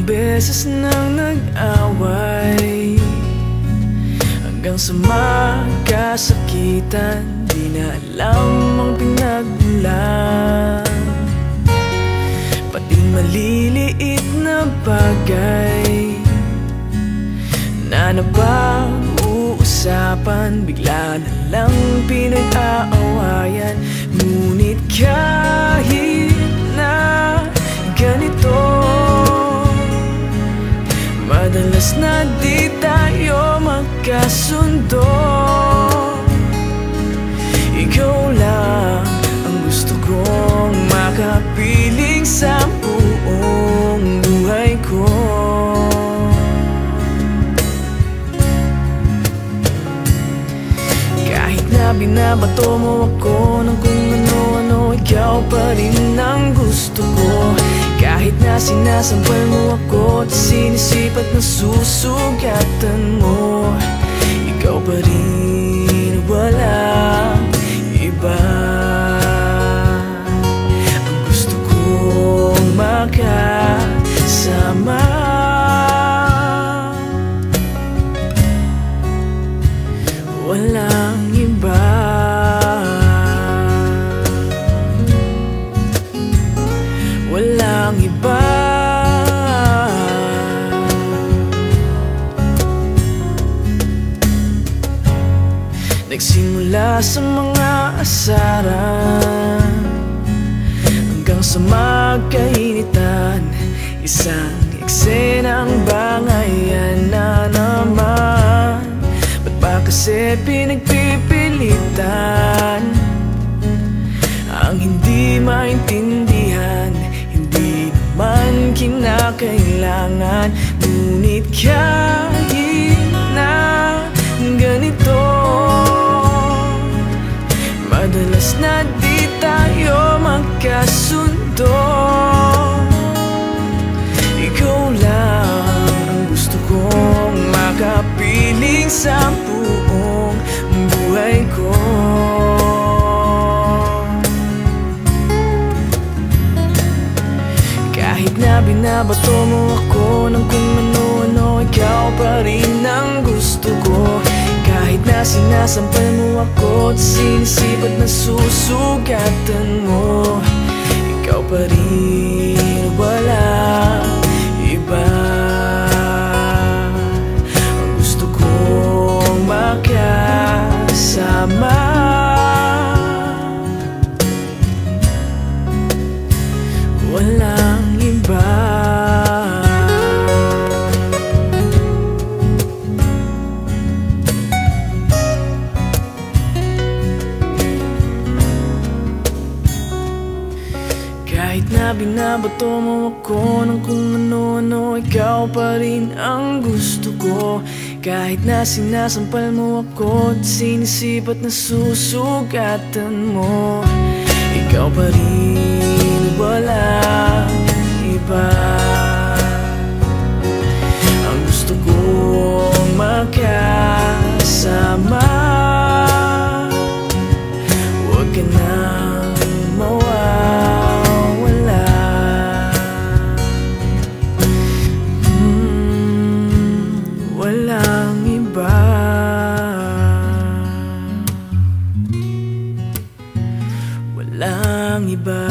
beses nang nag-away, hanggang sa magkasakitan, di na alam ang pinagmulan. Pati maliliit na bagay na napag-uusapan, bigla na lang pinag-aawayan. Ngunit kahit na ganito, madalas na di tayo magkasundo. Ikaw lang ang gusto kong makapiling sa buong buhay ko. Kahit na binabato mo ako ng kung ano-ano, ikaw pa rin ang gusto ko. Kahit na sinasampal mo ako at sinisipat na susugatan mo, ikaw pa rin, walang iba. Ang gusto kong makasama, walang iba. Walang iba. Nagsimula sa mga asaran hanggang sa magkainitan, isang eksenang bangayan na naman. Ba't ba kasi pinagpipilitan ang hindi maintindihan? Hindi naman kinakailangan. Ngunit kahit na ganito, madalas na di tayo magkasundo. Ikaw lang ang gusto kong makapiling sa buong buhay ko. Kahit na binabato mo ako ng kung ano-ano, ikaw pa rin ang gusto ko. Kahit na sinasampal mo ako at sinisipat na susugatan mo, ikaw pa rin, walang iba. Ang gusto kong makasama, walang iba. Kahit na binabato mo ako ng kung ano-ano, ikaw pa rin ang gusto ko. Kahit na sinasampal mo ako at sinisipat na susugatan mo, ikaw pa rin, walang iba. Ang gusto kong makasama, huwag ka nang mawawala. Walang iba. Walang iba.